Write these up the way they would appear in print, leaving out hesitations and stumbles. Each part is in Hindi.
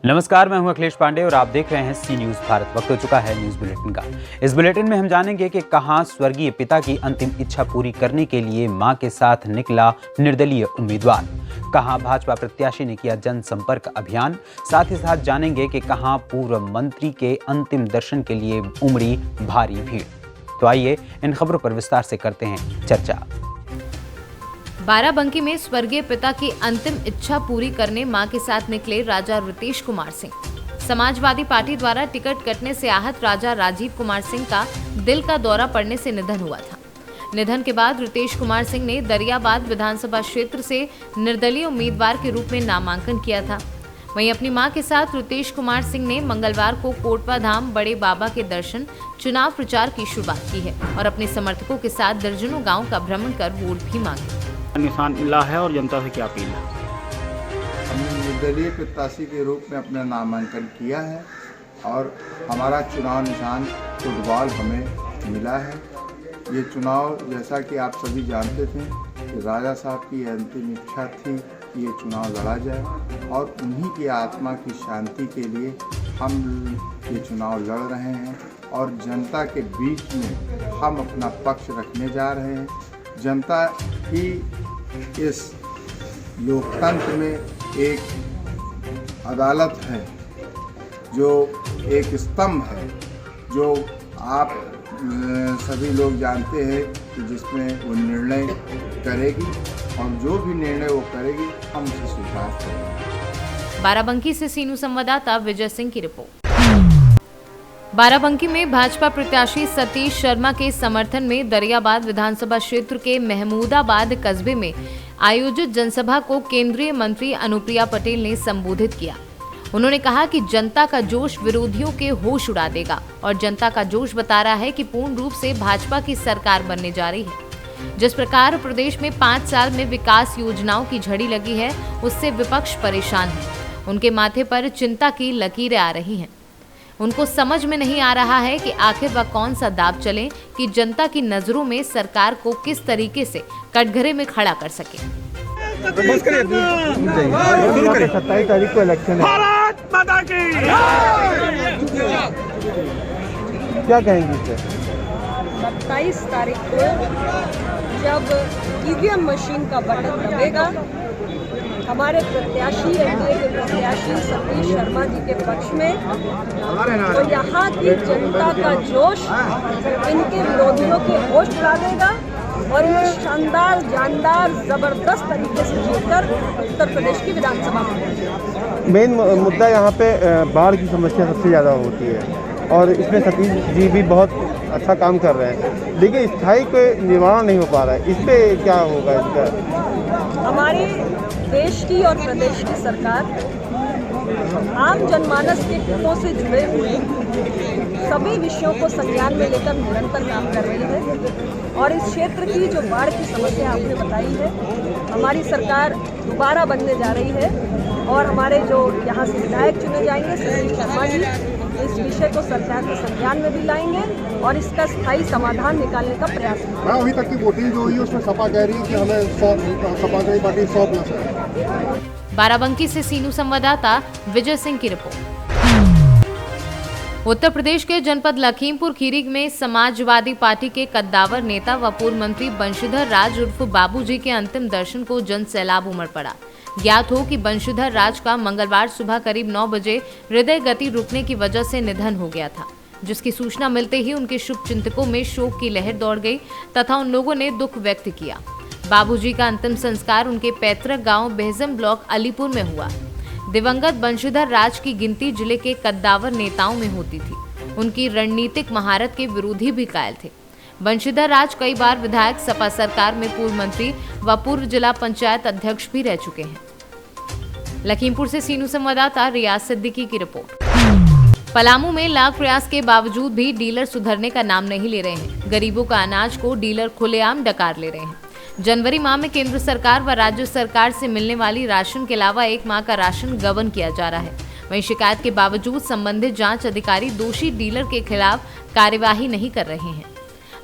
नमस्कार, मैं हूं अखिलेश पांडे और आप देख रहे हैं सी न्यूज भारत। वक्त हो चुका है न्यूज बुलेटिन का। इस बुलेटिन में हम जानेंगे कि कहां स्वर्गीय पिता की अंतिम इच्छा पूरी करने के लिए मां के साथ निकला निर्दलीय उम्मीदवार, कहां भाजपा प्रत्याशी ने किया जनसंपर्क अभियान, साथ ही साथ जानेंगे कि कहां पूर्व मंत्री के अंतिम दर्शन के लिए उमड़ी भारी भीड़। तो आइए इन खबरों पर विस्तार से करते हैं चर्चा। बाराबंकी में स्वर्गीय पिता की अंतिम इच्छा पूरी करने मां के साथ निकले राजा रितेश कुमार सिंह। समाजवादी पार्टी द्वारा टिकट कटने से आहत राजा राजीव कुमार सिंह का दिल का दौरा पड़ने से निधन हुआ था। निधन के बाद रितेश कुमार सिंह ने दरियाबाद विधानसभा क्षेत्र से निर्दलीय उम्मीदवार के रूप में नामांकन किया था। वहीं अपनी मां के साथ रितेश कुमार सिंह ने मंगलवार को कोटवा धाम बड़े बाबा के दर्शन चुनाव प्रचार की शुरुआत की है और अपने समर्थकों के साथ दर्जनों गाँव का भ्रमण कर वोट भी मांगे। निशान मिला है और जनता से क्या अपील है? हमने निर्दलीय प्रत्याशी के रूप में अपना नामांकन किया है और हमारा चुनाव निशान फुटबॉल हमें मिला है। ये चुनाव, जैसा कि आप सभी जानते थे, कि राजा साहब की अंतिम इच्छा थी कि ये चुनाव लड़ा जाए और उन्हीं की आत्मा की शांति के लिए हम ये चुनाव लड़ रहे हैं और जनता के बीच में हम अपना पक्ष रखने जा रहे हैं। जनता ही इस लोकतंत्र में एक अदालत है, जो एक स्तंभ है, जो आप सभी लोग जानते हैं कि जिसमें वो निर्णय करेगी और जो भी निर्णय वो करेगी हम उसे स्वीकार करेंगे। बाराबंकी से सीनू संवाददाता विजय सिंह की रिपोर्ट। बाराबंकी में भाजपा प्रत्याशी सतीश शर्मा के समर्थन में दरियाबाद विधानसभा क्षेत्र के महमूदाबाद कस्बे में आयोजित जनसभा को केंद्रीय मंत्री अनुप्रिया पटेल ने संबोधित किया। उन्होंने कहा कि जनता का जोश विरोधियों के होश उड़ा देगा और जनता का जोश बता रहा है कि पूर्ण रूप से भाजपा की सरकार बनने जा रही है। जिस प्रकार प्रदेश में 5 साल में विकास योजनाओं की झड़ी लगी है, उससे विपक्ष परेशान है। उनके माथे पर चिंता की लकीरें आ रही हैं। उनको समझ में नहीं आ रहा है कि आखिर वह कौन सा दाव चले कि जनता की नजरों में सरकार को किस तरीके से कटघरे में खड़ा कर सके। 27 तारीख को इलेक्शन है, भारत माता की क्या कहेंगे इससे? 27 तारीख को जब ईवीएम मशीन का बटन दबेगा, हमारे प्रत्याशी एनडीए के प्रत्याशी सतीश शर्मा जी के पक्ष में, तो यहाँ की जनता का जोश इनके विरोधियों के होश उड़ा देगा और ये शानदार, जानदार, जबरदस्त तरीके से जीतकर उत्तर प्रदेश की विधानसभा में। मेन मुद्दा यहाँ पे बाढ़ की समस्या सबसे ज़्यादा होती है और इसमें सतीश जी भी बहुत अच्छा काम कर रहे हैं, लेकिन स्थायी कोई निवारण नहीं हो पा रहा है। इस पर क्या होगा इसका? हमारे देश की और प्रदेश की सरकार आम जनमानस के हितों से जुड़े हुए सभी विषयों को संज्ञान में लेकर निरंतर काम कर रही है और इस क्षेत्र की जो बाढ़ की समस्या आपने बताई है, हमारी सरकार दोबारा बनने जा रही है और हमारे जो यहाँ से विधायक चुने जाएंगे सतीश शर्मा जी इस विषय को सरकार के संज्ञान में भी लाएंगे और इसका स्थायी समाधान निकालने का प्रयास करेंगे। अभी तक की वोटिंग जो हुई है उसमें सपा कह रही है कि हमें सपा की पार्टी 100+ है। बाराबंकी से सीनू संवाददाता विजय सिंह की रिपोर्ट। उत्तर प्रदेश के जनपद लखीमपुर खीरी में समाजवादी पार्टी के कद्दावर नेता व पूर्व मंत्री बंशीधर राज उर्फ बाबूजी के अंतिम दर्शन को जन सैलाब उमड़ पड़ा। ज्ञात हो कि बंशीधर राज का मंगलवार सुबह करीब 9 बजे हृदय गति रुकने की वजह से निधन हो गया था, जिसकी सूचना मिलते ही उनके शुभचिंतकों में शोक की लहर दौड़ गई तथा उन लोगों ने दुख व्यक्त किया। बाबूजी का अंतिम संस्कार उनके पैतृक गांव बेहजम ब्लॉक अलीपुर में हुआ। दिवंगत बंशीधर राज की गिनती जिले के कद्दावर नेताओं में होती थी। उनकी रणनीतिक महारत के विरोधी भी कायल थे। बंशीधर राज कई बार विधायक, सपा सरकार में पूर्व मंत्री व पूर्व जिला पंचायत अध्यक्ष भी रह चुके हैं। लखीमपुर से सीनू संवाददाता रियाज सिद्दीकी की रिपोर्ट। पलामू में लाख प्रयास के बावजूद भी डीलर सुधरने का नाम नहीं ले रहे हैं। गरीबों का अनाज को डीलर खुलेआम डकार ले रहे हैं। जनवरी माह में केंद्र सरकार व राज्य सरकार से मिलने वाली राशन के अलावा 1 माह का राशन गबन किया जा रहा है। वहीं शिकायत के बावजूद संबंधित जांच अधिकारी दोषी डीलर के खिलाफ कार्यवाही नहीं कर रहे हैं।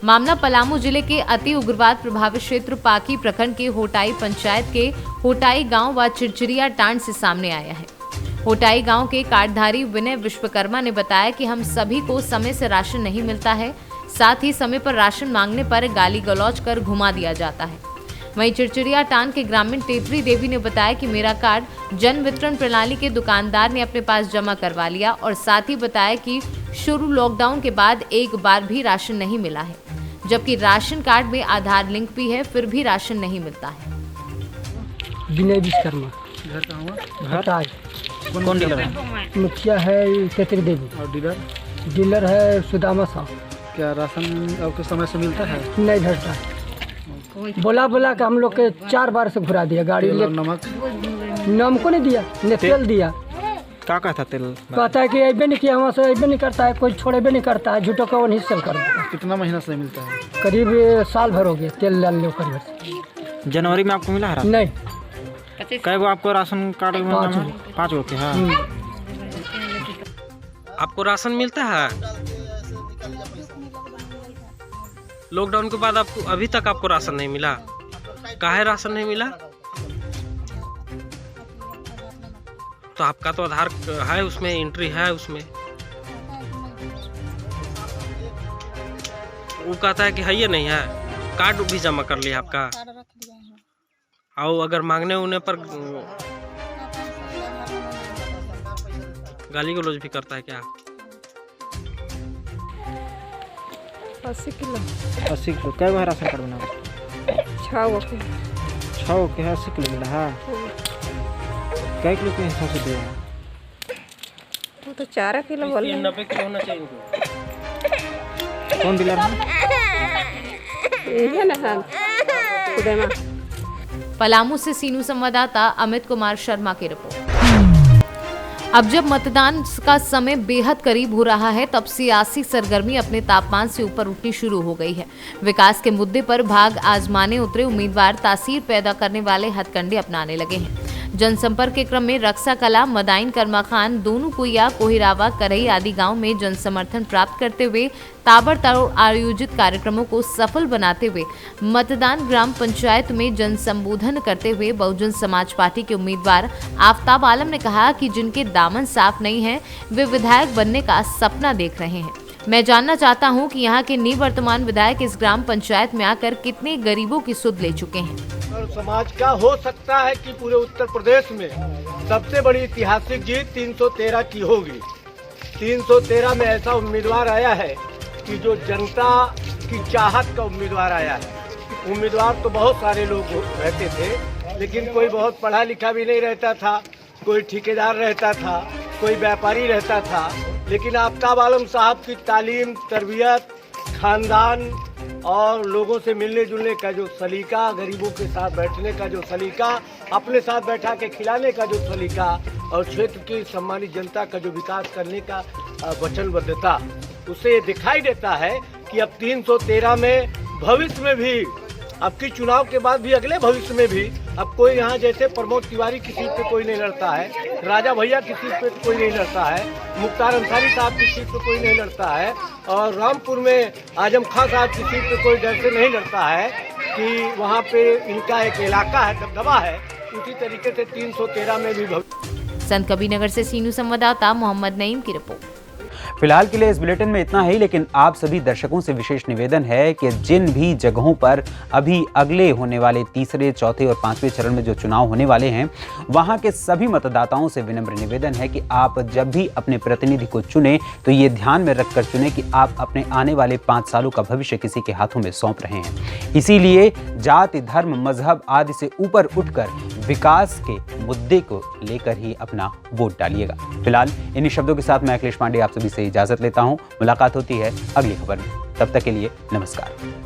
मामला पलामू जिले के अति उग्रवाद प्रभावित क्षेत्र पाकी प्रखंड के होटाई पंचायत के होटाई गांव व चिरचिरिया टांड से सामने आया है। होटाई गांव के कार्डधारी विनय विश्वकर्मा ने बताया कि हम सभी को समय से राशन नहीं मिलता है, साथ ही समय पर राशन मांगने पर गाली गलौज कर घुमा दिया जाता है। वहीं चिड़चिड़िया टान के ग्रामीण तेतरी देवी ने बताया कि मेरा कार्ड जन वितरण प्रणाली के दुकानदार ने अपने पास जमा करवा लिया और साथ ही बताया कि शुरू लॉकडाउन के बाद एक बार भी राशन नहीं मिला है, जबकि राशन कार्ड में आधार लिंक भी है, फिर भी राशन नहीं मिलता है। विनय विश्वकर्मा, घर कहाँ हुआ? हटाई कौन डीलर है? मुखिया है तेतरी देवी, और डीलर? डीलर है सुदामा साहब। क्या राशन आपके समय से मिलता है? नहीं भेजता, बोला कि हम लोग के 4 बार से घुरा दिया गाड़ी तेल ले। और नमक? नमको नहीं दिया, ने तेल दिया। क्या कहता तेल? कहता है कि अबे नहीं किया, वहाँ से अबे नहीं करता है, कोई छोड़े नहीं करता है, झूठो का वही सेल कर देता है। कितना महीना से मिलता है? करीब साल भर हो गया तेल ले लो करीब। जनवरी में आपको मिला है राशन? नहीं, कै गो आपको राशन कार्ड में? 5 गो के है। आपको राशन मिलता है? लॉकडाउन के बाद आपको अभी तक आपको राशन नहीं मिला? काहे राशन नहीं मिला? तो आपका तो आधार है, उसमें एंट्री है, उसमें वो कहता है कि है ये नहीं है, कार्ड भी जमा कर लिया आपका। और अगर मांगने उन्हें पर गाली गलौज भी करता है क्या? 80 किलो। 80 किलो? कै गो है राशन कार्ड बना? 6 गो। 6 गो के है, 80 किलो मिला है। कै किलो के हिसाब से दिया है? वो तो 4 किलो बोल रहे हैं। 90 किलो होना चाहिए इनको। कौन डीलर है? ये ना हम खुदेमा। पलामू से सीनू संवाददाता अमित कुमार शर्मा की रिपोर्ट। अब जब मतदान का समय बेहद करीब हो रहा है, तब सियासी सरगर्मी अपने तापमान से ऊपर उठनी शुरू हो गई है। विकास के मुद्दे पर भाग आजमाने उतरे उम्मीदवार तासीर पैदा करने वाले हथकंडे अपनाने लगे हैं। जनसंपर्क के क्रम में रक्षा कला, मदाइन कर्माखान, दोनों कुइया, कोहिरावा, करई आदि गांव में जन समर्थन प्राप्त करते हुए ताबड़तोड़ आयोजित कार्यक्रमों को सफल बनाते हुए मतदान ग्राम पंचायत में जन संबोधन करते हुए बहुजन समाज पार्टी के उम्मीदवार आफताब आलम ने कहा कि जिनके दामन साफ नहीं है, वे विधायक बनने का सपना देख रहे हैं। मैं जानना चाहता हूं कि यहाँ के निवर्तमान विधायक इस ग्राम पंचायत में आकर कितने गरीबों की सुध ले चुके हैं। और समाज का हो सकता है कि पूरे उत्तर प्रदेश में सबसे बड़ी ऐतिहासिक जीत 313 की होगी। 313 में ऐसा उम्मीदवार आया है कि जो जनता की चाहत का उम्मीदवार आया है। उम्मीदवार तो बहुत सारे लोग रहते थे, लेकिन कोई बहुत पढ़ा लिखा भी नहीं रहता था, कोई ठेकेदार रहता था, कोई व्यापारी रहता था। लेकिन आफताब आलम साहब की तालीम, तरबियत, खानदान और लोगों से मिलने जुलने का जो सलीका, गरीबों के साथ बैठने का जो सलीका, अपने साथ बैठा के खिलाने का जो सलीका और क्षेत्र की सम्मानित जनता का जो विकास करने का वचनबद्धता, उससे ये दिखाई देता है कि अब 313 में भविष्य में भी, अब की चुनाव के बाद भी, अगले भविष्य में भी अब कोई यहाँ जैसे प्रमोद तिवारी की सीट पे कोई नहीं लड़ता है, राजा भैया की सीट पे कोई नहीं लड़ता है, मुख्तार अंसारी साहब की सीट पे कोई नहीं लड़ता है, और रामपुर में आजम खान साहब की सीट पे कोई डर से नहीं लड़ता है कि वहाँ पे इनका एक इलाका है, दबदबा है। उसी तरीके से 313 में भी संत कबीरनगर से सीनू संवाददाता मोहम्मद नईम की रिपोर्ट। फिलहाल के लिए इस बुलेटिन में इतना ही, लेकिन आप सभी दर्शकों से विशेष निवेदन है कि जिन भी जगहों पर अभी अगले होने वाले तीसरे, चौथे और 5वें चरण में जो चुनाव होने वाले हैं, वहां के सभी मतदाताओं से विनम्र निवेदन है कि आप जब भी अपने प्रतिनिधि को चुनें तो ये ध्यान में रखकर चुनें कि आप अपने आने वाले 5 सालों का भविष्य किसी के हाथों में सौंप रहे हैं। इसीलिए जाति, धर्म, मजहब आदि से ऊपर उठकर विकास के मुद्दे को लेकर ही अपना वोट डालिएगा। फिलहाल इन्हीं शब्दों के साथ मैं अखिलेश पांडे आप सभी से इजाजत लेता हूं। मुलाकात होती है अगली खबर में, तब तक के लिए नमस्कार।